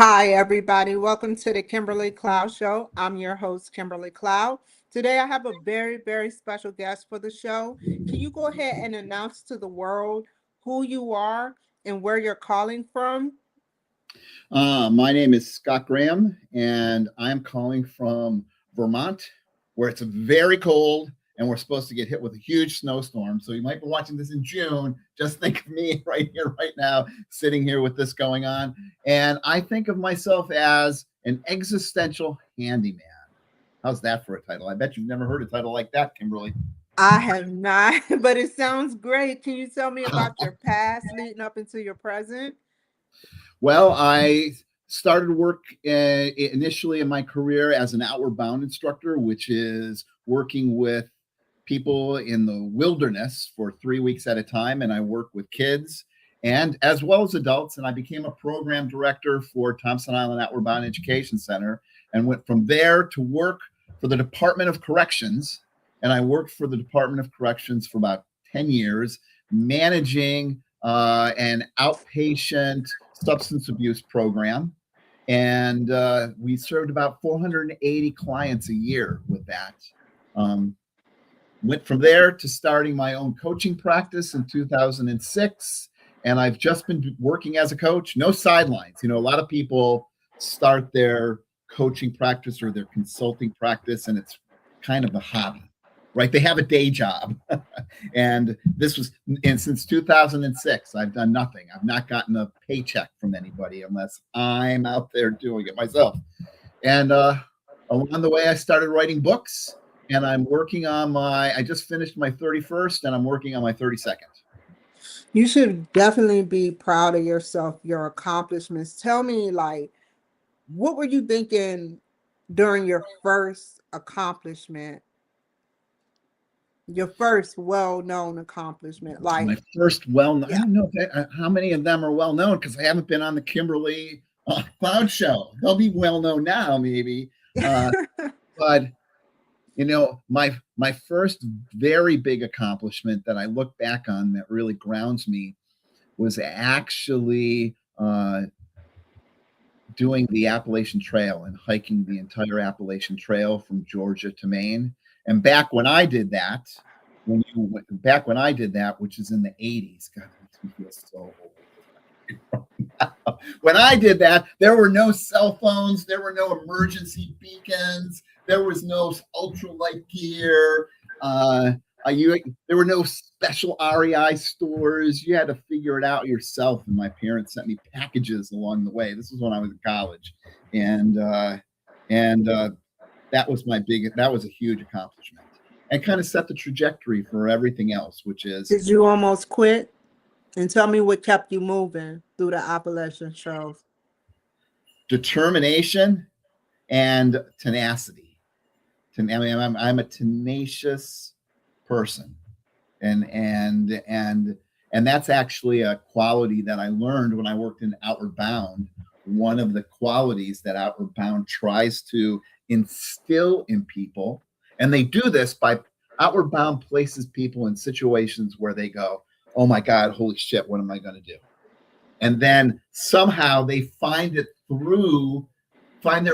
Hi, everybody. Welcome to the Kimberly Cloud Show. I'm your host, Kimberly Cloud. Today, I have a very, very special guest for the show. Can you go ahead and announce to the world who you are and where you're calling from? My name is Scott Graham, and I'm calling from Vermont, where it's very cold, and we're supposed to get hit with a huge snowstorm. So you might be watching this in June. Just think of me right here, right now, sitting here with this going on. And I think of myself as an existential handyman. How's that for a title? I bet you've never heard a title like that, Kimberly. I have not, but it sounds great. Can you tell me about your past leading up into your present? Well, I started work initially in my career as an outward bound instructor, which is working with people in the wilderness for 3 weeks at a time. And I work with kids and as well as adults. And I became a program director for Thompson Island Outward Bound Education Center and went from there to work for the Department of Corrections. And I worked for the Department of Corrections for about 10 years, managing an outpatient substance abuse program. And we served about 480 clients a year with that. Went from there to starting my own coaching practice in 2006. And I've just been working as a coach, no sidelines. You know, a lot of people start their coaching practice or their consulting practice, and it's kind of a hobby, right? They have a day job. And since 2006, I've done nothing. I've not gotten a paycheck from anybody unless I'm out there doing it myself. And along the way, I started writing books, and I'm working on I just finished my 31st, and I'm working on my 32nd. You should definitely be proud of yourself, your accomplishments. Tell me, what were you thinking during your first accomplishment? Your first well-known accomplishment, My first well-known, yeah. I don't know how many of them are well-known because I haven't been on the Kimberly Cloud Show. They'll be well-known now, maybe. But, you know, my first very big accomplishment that I look back on that really grounds me was actually doing the Appalachian Trail and hiking the entire Appalachian Trail from Georgia to Maine. And back when I did that, which is in the 80s, God, it makes me feel so old. When I did that, there were no cell phones, there were no emergency beacons, there was no ultralight gear. There were no special REI stores. You had to figure it out yourself. And my parents sent me packages along the way. This was when I was in college, and that was a huge accomplishment, and kind of set the trajectory for everything else. Which is, Did you almost quit? And tell me what kept you moving through the Appalachian Trails. Determination and tenacity. I'm a tenacious person, and that's actually a quality that I learned when I worked in Outward Bound. One of the qualities that Outward Bound tries to instill in people, and they do this by Outward Bound places people in situations where they go, oh my God, holy shit, what am I going to do? And then somehow they find their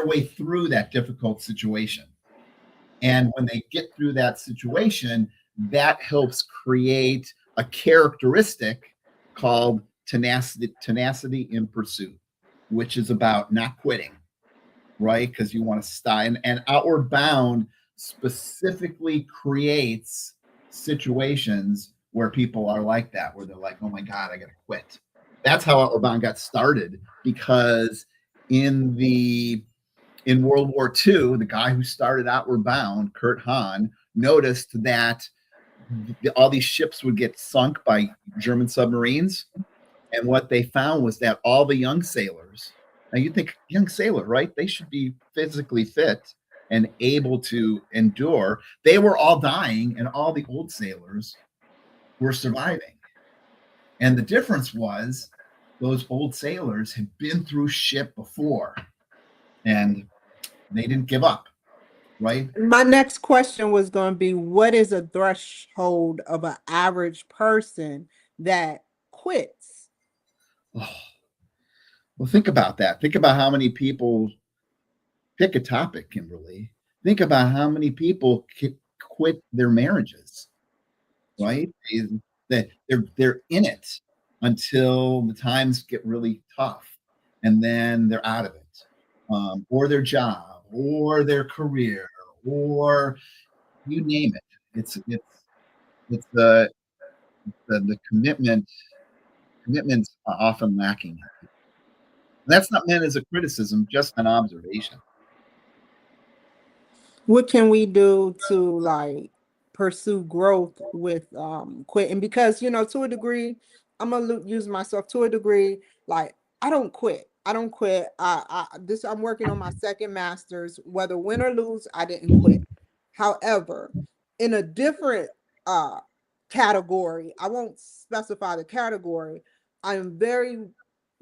way through that difficult situation. And when they get through that situation, that helps create a characteristic called tenacity in pursuit, which is about not quitting, right? Because you want to stay. And Outward Bound specifically creates situations where people are like that, where they're like, oh my God, I got to quit. That's how Outward Bound got started, because in World War II, the guy who started Outward Bound, Kurt Hahn, noticed that all these ships would get sunk by German submarines. And what they found was that all the young sailors, now you think young sailor, right? They should be physically fit and able to endure. They were all dying, and all the old sailors were surviving. And the difference was those old sailors had been through shit before, and they didn't give up, right? My next question was going to be, what is a threshold of an average person that quits? Oh, Well, think about that. Think about how many people pick a topic, Kimberly. Think about how many people quit their marriages, right? They're in it until the times get really tough, and then they're out of it, or their job, or their career, or you name it. It's the commitments are often lacking. That's not meant as a criticism, just an observation. What can we do to like pursue growth with quitting? Because to a degree, I'm gonna use myself to a degree. Like I don't quit. I'm working on my second master's. Whether win or lose, I didn't quit. However, in a different uh category, I won't specify the category. I am very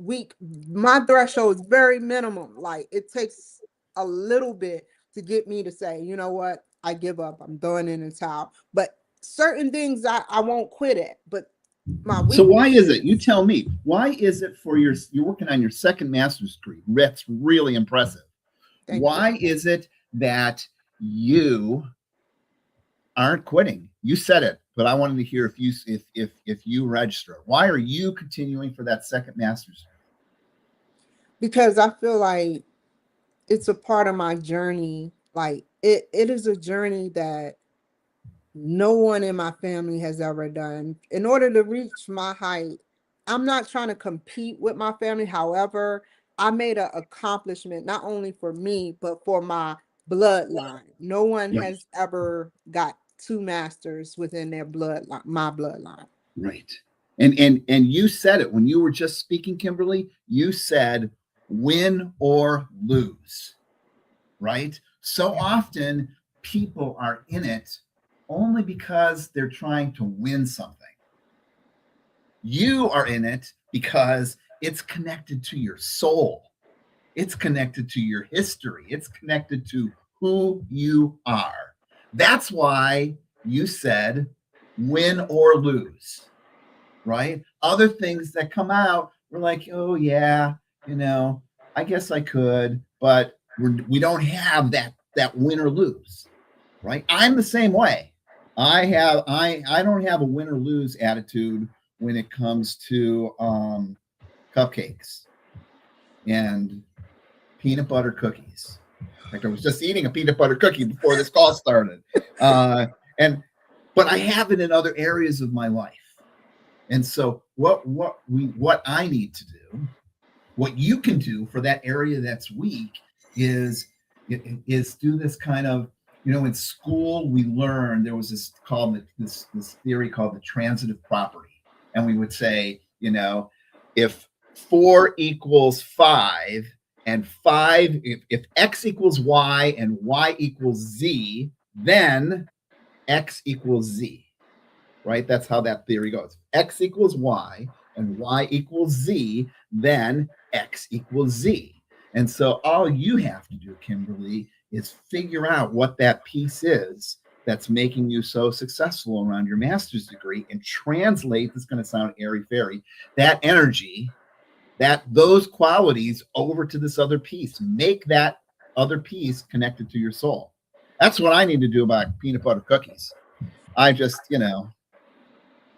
weak. My threshold is very minimum. Like it takes a little bit to get me to say, you know what, I give up. I'm throwing in the towel. But certain things I won't quit at. But my So weakness. why is it? You tell me. Why is it you're working on your second master's degree? That's really impressive. Why is it that you aren't quitting? You said it, but I wanted to hear if you register. Why are you continuing for that second master's degree? Because I feel like it's a part of my journey. Like it is a journey that no one in my family has ever done. In order to reach my height, I'm not trying to compete with my family. However, I made an accomplishment not only for me, but for my bloodline. No one Right. has ever got 2 masters within their bloodline, my bloodline. Right. And you said it when you were just speaking, Kimberly. You said win or lose. Right? So often people are in it only because they're trying to win something. You are in it because it's connected to your soul. It's connected to your history. It's connected to who you are. That's why you said win or lose, right? Other things that come out, we're like, oh yeah, I guess I could, but we don't have that win or lose, right? I'm the same way. I don't have a win or lose attitude when it comes to cupcakes and peanut butter cookies. In fact, I was just eating a peanut butter cookie before this call started, but I have it in other areas of my life. And so what I need to do, what you can do for that area that's weak is do this kind of, in school we learned there was this theory called the transitive property. And we would say, if 4 equals 5 and 5, if X equals Y and Y equals Z, then X equals Z. Right? That's how that theory goes. X equals Y and Y equals Z, then X equals Z. And so all you have to do, Kimberly, is figure out what that piece is that's making you so successful around your master's degree and translate, this is going to sound airy-fairy, that energy, those qualities over to this other piece. Make that other piece connected to your soul. That's what I need to do about peanut butter cookies. I just,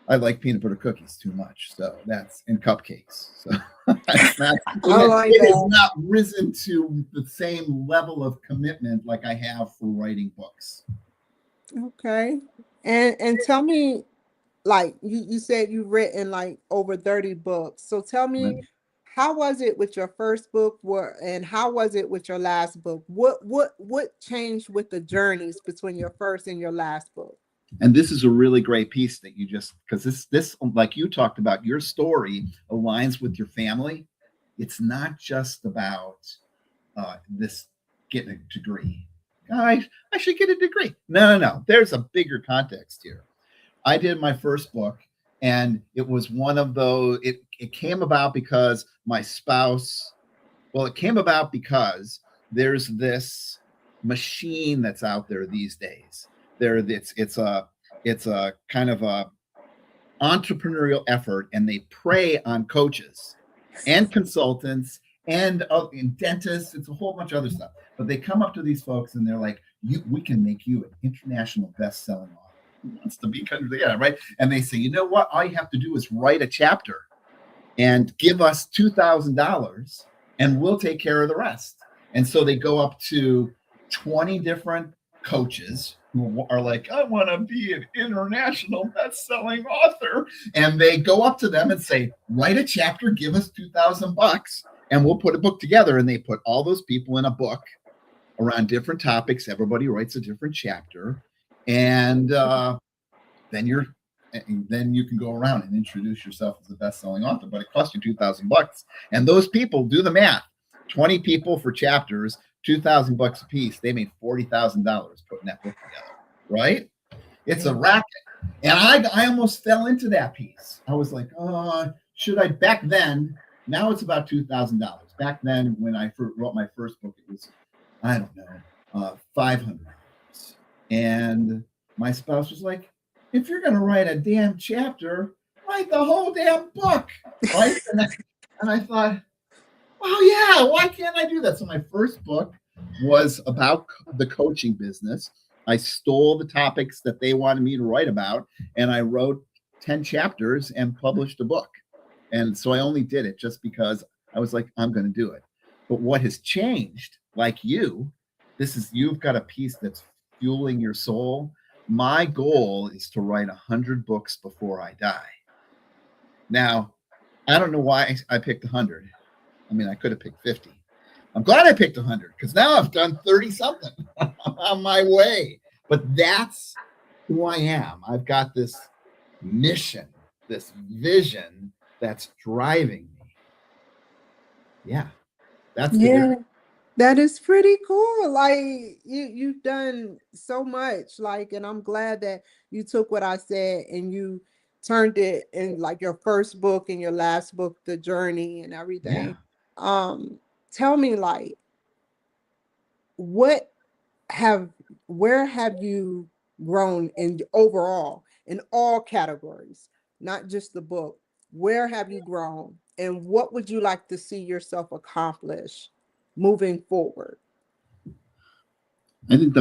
I like peanut butter cookies too much, so that's in cupcakes. So it has not risen to the same level of commitment like I have for writing books. Okay, and tell me, like you said, you've written like over 30 books. So tell me, how was it with your first book? And how was it with your last book? What changed with the journeys between your first and your last book? And this is a really great piece that you just, because this, like you talked about, your story aligns with your family. It's not just about this getting a degree. I should get a degree. No. There's a bigger context here. I did my first book, and it was one of those, it came about because my spouse, it came about because there's this machine that's out there these days. It's a kind of a entrepreneurial effort, and they prey on coaches and consultants and dentists. It's a whole bunch of other stuff. But they come up to these folks and they're like, we can make you an international best-selling author. Who wants to be right? And they say, you know what? All you have to do is write a chapter and give us $2,000 and we'll take care of the rest. And so they go up to 20 different coaches who are like, I want to be an international best-selling author. And they go up to them and say, write a chapter, give us $2,000 and we'll put a book together. And they put all those people in a book around different topics. Everybody writes a different chapter. And then you can go around and introduce yourself as a best-selling author, but it costs you $2,000. And those people, do the math, 20 people for chapters, $2,000 a piece. They made $40,000 putting that book together, right? It's a racket. And I almost fell into that piece. I was like, should I? Back then, now it's about $2,000. Back then, when I wrote my first book, it was, I don't know, $500. And my spouse was like, if you're going to write a damn chapter, write the whole damn book, right? And I thought, oh yeah, why can't I do that? So my first book was about the coaching business. I stole the topics that they wanted me to write about, and I wrote 10 chapters and published a book. And so I only did it just because I was like, I'm going to do it. But what has changed, like you've got a piece that's fueling your soul. My goal is to write 100 books before I die. Now, I don't know why I picked 100. I mean, I could have picked 50. I'm glad I picked 100 because now I've done 30 something. I'm on my way. But that's who I am. I've got this mission, this vision that's driving me. Yeah. That's that is pretty cool. Like you've done so much, like, and I'm glad that you took what I said and you turned it in, like, your first book and your last book, The Journey and everything. Yeah. Tell me, like, where have you grown in overall in all categories, not just the book? Where have you grown, and what would you like to see yourself accomplish moving forward? I think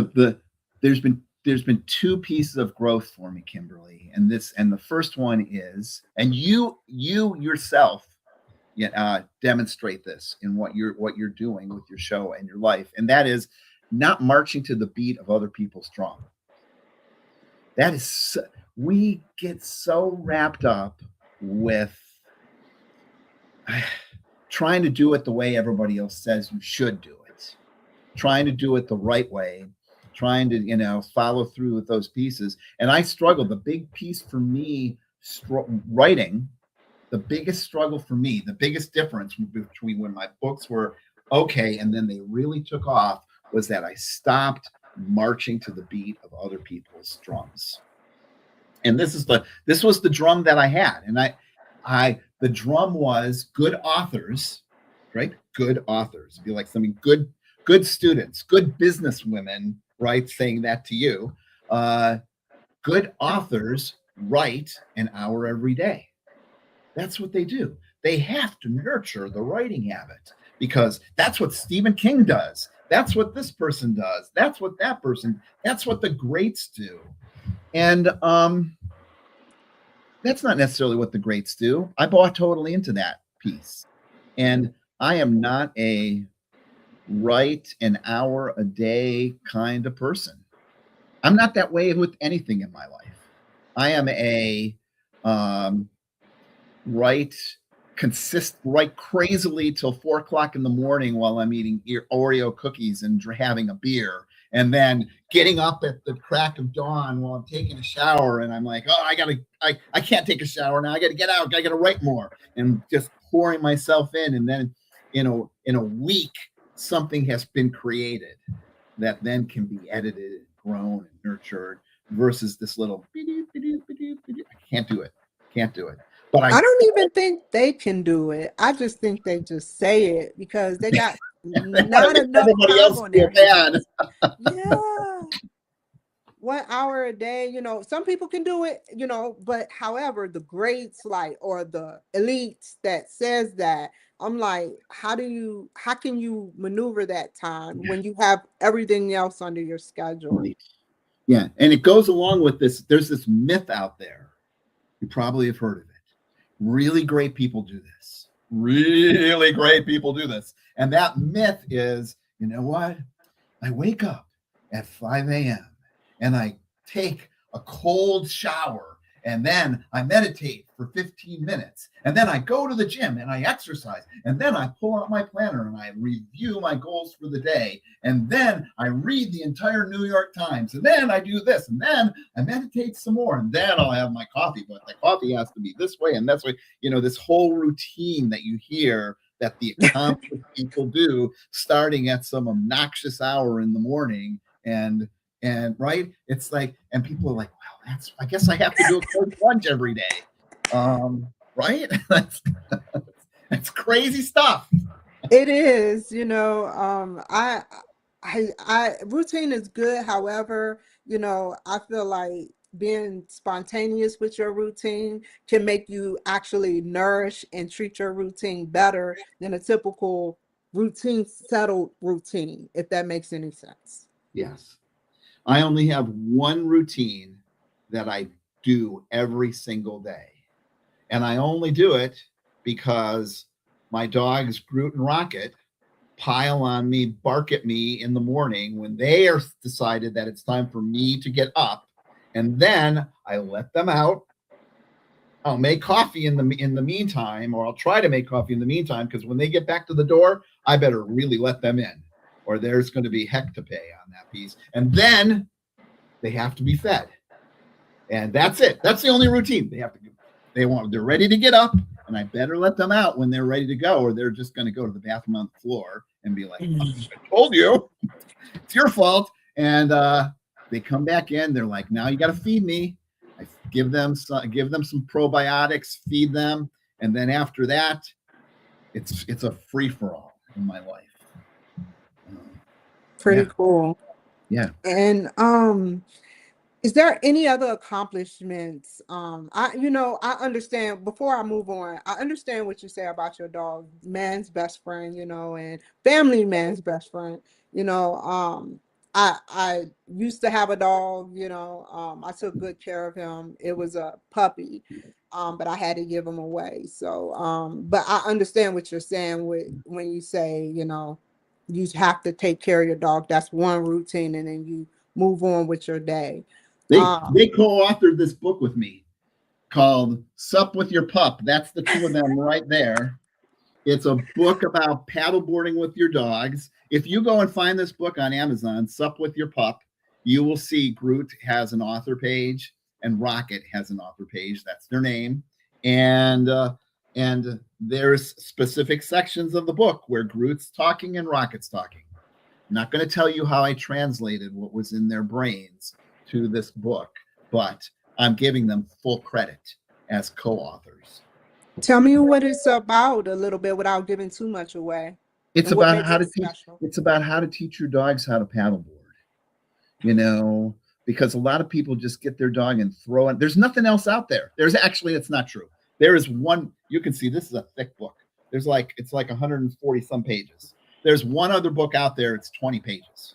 there's been two pieces of growth for me, Kimberly, and the first one is, and you yourself demonstrate this in what you're doing with your show and your life, and that is not marching to the beat of other people's drum. That is, we get so wrapped up with trying to do it the way everybody else says you should do it, trying to do it the right way, trying to, follow through with those pieces. And I struggle. The big piece for me, writing, the biggest struggle for me, the biggest difference between when my books were okay and then they really took off was that I stopped marching to the beat of other people's drums. And this was the drum that I had. And the drum was good authors, right? Good authors. It'd be like something good students, good business women, right? Saying that to you. Good authors write an hour every day. That's what they do. They have to nurture the writing habit because that's what Stephen King does. That's what this person does. That's what that person, that's what the greats do. And that's not necessarily what the greats do. I bought totally into that piece. And I am not a write an hour a day kind of person. I'm not that way with anything in my life. I am a write crazily till 4:00 in the morning while I'm eating Oreo cookies and having a beer, and then getting up at the crack of dawn while I'm taking a shower, and I'm like, oh, I can't take a shower now. I got to get out. I got to write more, and just pouring myself in, and then in a week something has been created that then can be edited, grown, and nurtured. Versus this little, I can't do it. But I don't even think they can do it. I just think they just say it because they got not enough time on their hands. Yeah. 1 hour a day, some people can do it, but however, the great like, or the elites that says that, I'm like, how can you maneuver that time when you have everything else under your schedule? Right. Yeah. And it goes along with this. There's this myth out there. You probably have heard of it. Really great people do this. Really great people do this. And that myth is, you know what? I wake up at 5 a.m. and I take a cold shower, and then I meditate for 15 minutes, and then I go to the gym and I exercise, and then I pull out my planner and I review my goals for the day, and then I read the entire New York Times, and then I do this, and then I meditate some more, and then I'll have my coffee, but the coffee has to be this way and that's way. This whole routine that you hear that the accomplished people do, starting at some obnoxious hour in the morning, and right, it's like, and people are like, wow, I guess I have to do a cold lunch every day, right? That's crazy stuff. It is, I routine is good. However, I feel like being spontaneous with your routine can make you actually nourish and treat your routine better than a typical routine, settled routine, if that makes any sense. Yes. I only have one routine that I do every single day. And I only do it because my dogs, Groot and Rocket, pile on me, bark at me in the morning when they are decided that it's time for me to get up. And then I let them out. I'll make coffee in the meantime, or I'll try to make coffee in the meantime, because when they get back to the door, I better really let them in, or there's going to be heck to pay on that piece. And then they have to be fed. And that's it. That's the only routine. They're ready to get up, and I better let them out when they're ready to go, or they're just going to go to the bathroom on the floor and be like, oh, I told you, it's your fault. And they come back in. They're like, now you got to feed me. I give them some probiotics, feed them, and then after that, it's a free for all in my life. Pretty cool. Yeah. And is there any other accomplishments? I understand, before I move on, I understand what you say about your dog, man's best friend, and family man's best friend. I used to have a dog, I took good care of him. It was a puppy, but I had to give him away. So, but I understand what you're saying when you say, you have to take care of your dog. That's one routine, and then you move on with your day. They co-authored this book with me called Sup with Your Pup. That's the two of them right there. It's a book about paddleboarding with your dogs. If you go and find this book on Amazon, Sup with Your Pup, you will see Groot has an author page and Rocket has an author page. That's their name. And there's specific sections of the book where Groot's talking and Rocket's talking. I'm not going to tell you how I translated what was in their brains to this book, but I'm giving them full credit as co-authors. Tell me what it's about a little bit without giving too much away. It's about how to teach. It's about how to teach your dogs how to paddleboard. Because a lot of people just get their dog and throw it. There's nothing else out there. It's not true. There is one. You can see this is a thick book. It's like 140 some pages. There's one other book out there. It's 20 pages.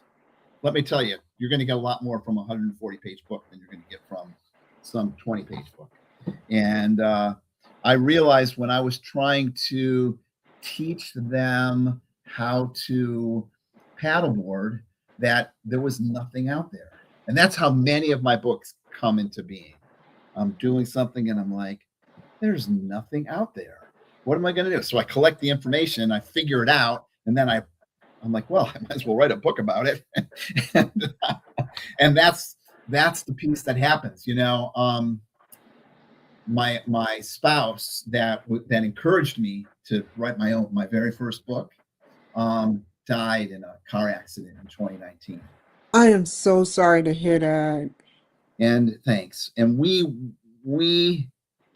Let me tell you, you're going to get a lot more from a 140-page book than you're going to get from some 20-page book. And I realized when I was trying to teach them how to paddleboard that there was nothing out there. And that's how many of my books come into being. I'm doing something and I'm like, there's nothing out there. What am I going to do? So I collect the information, I figure it out, and then I'm like, well, I might as well write a book about it. and that's the piece that happens. My spouse that encouraged me to write my very first book died in a car accident in 2019. I am so sorry to hear that. And thanks. And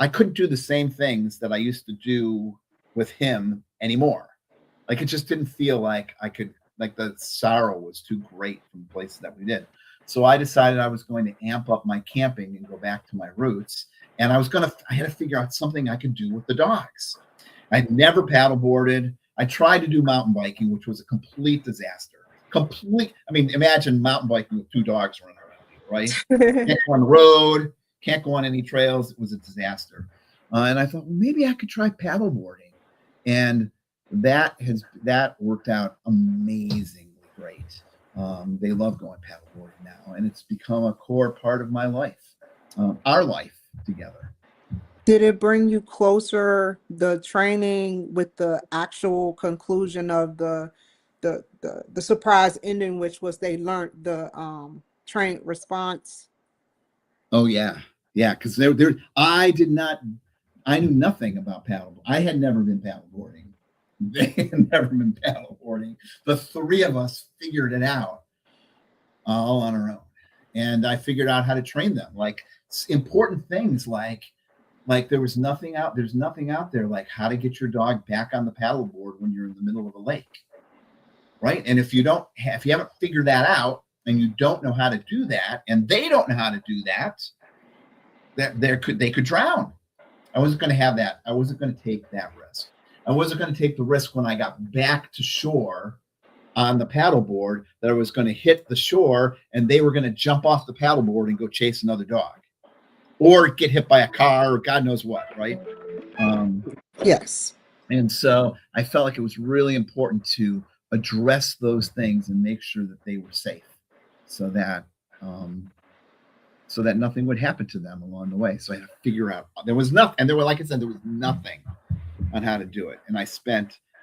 I couldn't do the same things that I used to do with him anymore. Like, it just didn't feel like I could, like the sorrow was too great from the places that we did. So I decided I was going to amp up my camping and go back to my roots. And I had to figure out something I could do with the dogs. I'd never paddleboarded. I tried to do mountain biking, which was a complete disaster. Imagine mountain biking with 2 dogs running around you, right? Can't go on the road, can't go on any trails. It was a disaster. And I thought, well, maybe I could try paddleboarding. And that worked out amazingly great. They love going paddleboarding now, and it's become a core part of my life, our life together. Did it bring you closer, the training, with the actual conclusion of the surprise ending, which was they learned the trained response? Oh yeah, because I knew nothing about paddleboarding. I had never been paddleboarding. They had never been paddleboarding. The 3 of us figured it out all on our own, and I figured out how to train them. Like important things, like there's nothing out there like how to get your dog back on the paddleboard when you're in the middle of a lake, right? And if you haven't figured that out, and you don't know how to do that, and they don't know how to do that, they could drown. I wasn't going to have that. I wasn't going to take that risk. I wasn't going to take the risk when I got back to shore on the paddleboard that I was going to hit the shore and they were going to jump off the paddleboard and go chase another dog, or get hit by a car, or God knows what, right? Yes. And so I felt like it was really important to address those things and make sure that they were safe, so that nothing would happen to them along the way. So I had to figure out, there was nothing, and like I said, there was nothing on how to do it. And I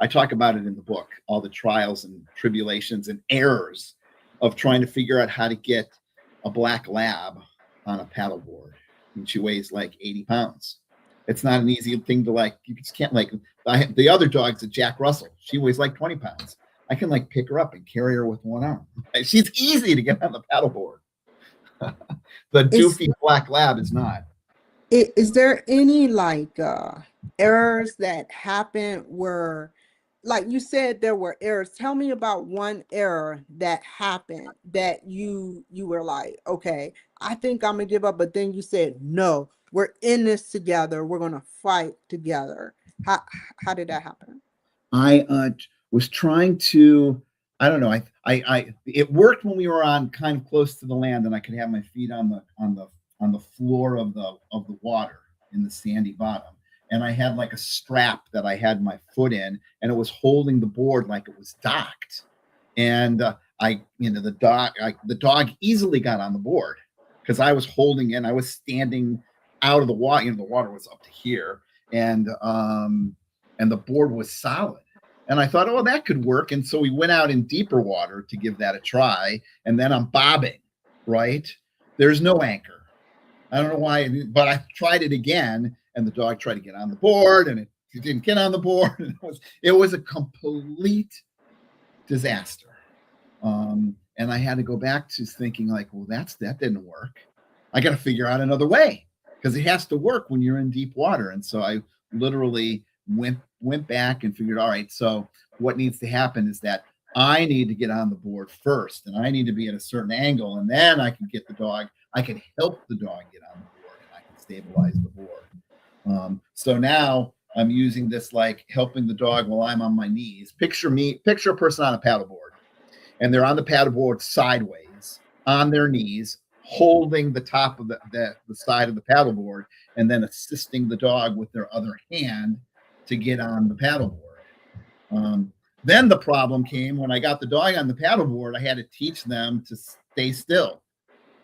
talk about it in the book, all the trials and tribulations and errors of trying to figure out how to get a black lab on a paddleboard. And she weighs like 80 pounds. It's not an easy thing to you just can't the other dog's a Jack Russell. She weighs like 20 pounds. I can pick her up and carry her with one arm. She's easy to get on the paddleboard. The doofy black lab is not. Is there any errors that happened where, like you said, there were errors? Tell me about one error that happened that you were like, okay, I think I'm gonna give up, but then you said, no, we're in this together. We're gonna fight together. How did that happen? I was trying to, I don't know. It worked when we were on kind of close to the land, and I could have my feet on the floor of the water in the sandy bottom. And I had like a strap that I had my foot in, and it was holding the board like it was docked. And the dog easily got on the board because I was holding it. I was standing out of the water. The water was up to here, and the board was solid. And I thought, oh, that could work. And so we went out in deeper water to give that a try. And then I'm bobbing, right? There's no anchor. I don't know why, but I tried it again, and the dog tried to get on the board, and it didn't get on the board. And it was a complete disaster. And I had to go back to thinking well, that didn't work. I got to figure out another way, because it has to work when you're in deep water. And so I literally went back and figured, all right, so what needs to happen is that I need to get on the board first, and I need to be at a certain angle, and then I can get the dog. I can help the dog get on the board, and I can stabilize the board. So now I'm using this helping the dog while I'm on my knees. Picture a person on a paddleboard, and they're on the paddleboard sideways on their knees, holding the top of the side of the paddleboard, and then assisting the dog with their other hand to get on the paddleboard. Then the problem came when I got the dog on the paddleboard. I had to teach them to stay still,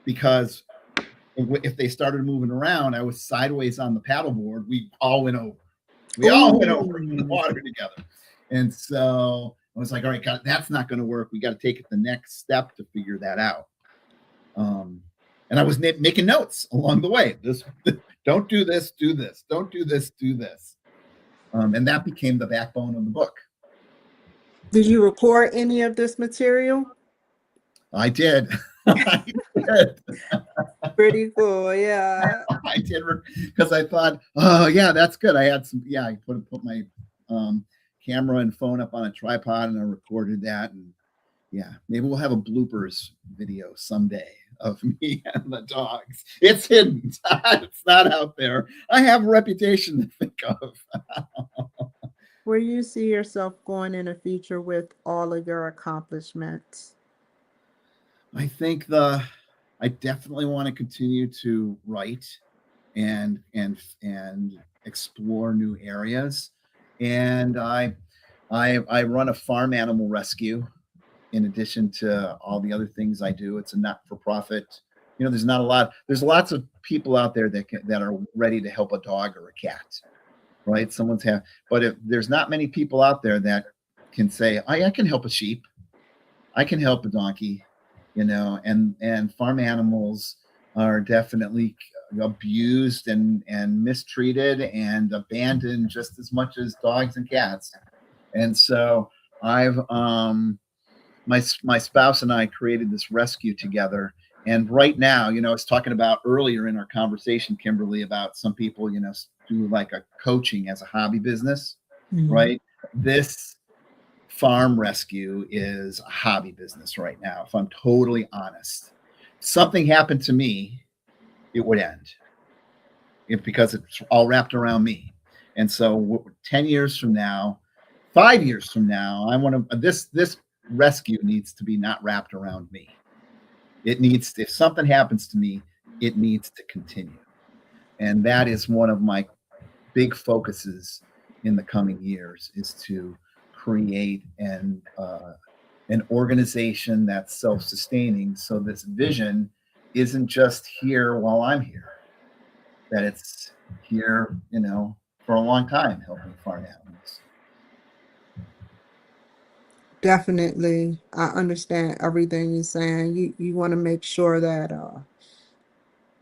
because if they started moving around, I was sideways on the paddleboard. We all went over. In the water together. And so I was like, all right, God, that's not going to work. We got to take it the next step to figure that out. And I was making notes along the way. Don't do this, do this. Don't do this, do this. And that became the backbone of the book. Did you record any of this material? I did. I did. Pretty cool, yeah. I did, because I thought, oh yeah, that's good. I had some, I put my camera and phone up on a tripod, and I recorded that, Yeah, maybe we'll have a bloopers video someday of me and the dogs. It's hidden. It's not out there. I have a reputation to think of. Where you see yourself going in the future with all of your accomplishments? I think I definitely want to continue to write and explore new areas. And I run a farm animal rescue in addition to all the other things I do. It's a not-for-profit. You know, there's lots of people out there that are ready to help a dog or a cat, right? But if there's not many people out there that can say, I can help a sheep, I can help a donkey, you know, and farm animals are definitely abused and mistreated and abandoned just as much as dogs and cats. And so I've my spouse and I created this rescue together. And right now, you know, I was talking about earlier in our conversation, Kimberly, about some people, you know, do like a coaching as a hobby business, right? This farm rescue is a hobby business right now. If I'm totally honest, something happened to me, it would end because it's all wrapped around me. And so 10 years from now, 5 years from now, I want to, this rescue needs to be not wrapped around me. It needs to, if something happens to me, it needs to continue. And that is one of my big focuses in the coming years, is to create an organization that's self-sustaining. So this vision isn't just here while I'm here, that it's here, you know, for a long time, helping farm animals. Definitely. I understand everything you're saying. You want to make sure that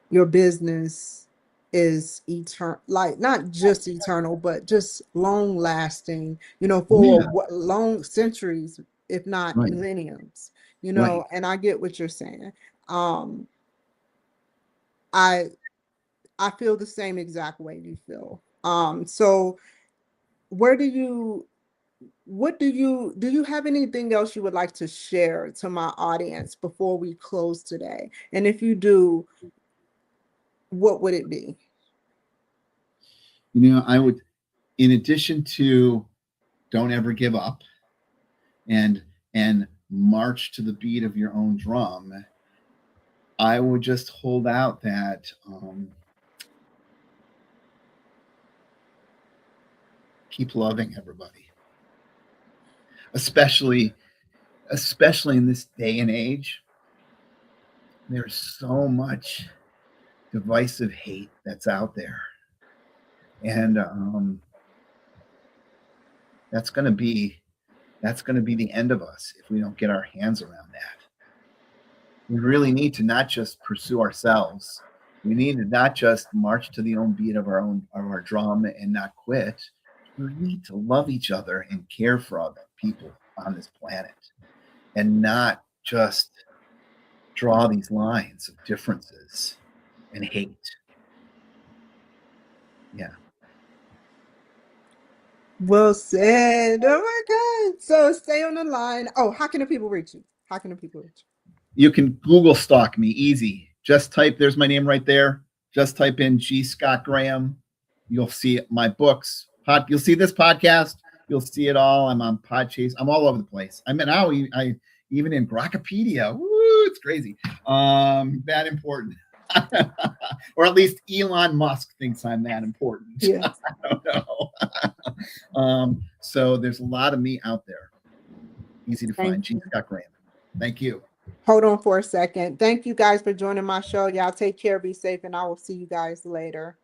your business is eternal, like not just eternal, but just long lasting, you know, for long centuries, if not Right. millenniums, you Right. know, and I get what you're saying. I feel the same exact way you feel. So where do you do you have anything else you would like to share to my audience before we close today? And if you do, what would it be? You know, I would, in addition to don't ever give up and march to the beat of your own drum, I would just hold out that keep loving everybody, especially in this day and age. There's so much divisive hate that's out there, and that's going to be the end of us if we don't get our hands around that. We really need to not just pursue ourselves. We need to not just march to the own beat of our drum and not quit. We need to love each other and care for other people on this planet, and not just draw these lines of differences and hate. Yeah. Well said. Oh my God. So stay on the line. Oh, how can the people reach you? How can the people reach you? You can Google stalk me, easy. Just type, there's my name right there. Just type in G. Scott Graham. You'll see my books. You'll see this podcast. You'll see it all. I'm on Podchase. I'm all over the place. I'm now even in Grokkapedia. Woo, it's crazy. That important. Or at least Elon Musk thinks I'm that important. Yeah. I don't know. So there's a lot of me out there. Easy to find. G. Scott Graham. Thank you. Hold on for a second. Thank you guys for joining my show. Y'all take care, be safe, and I will see you guys later.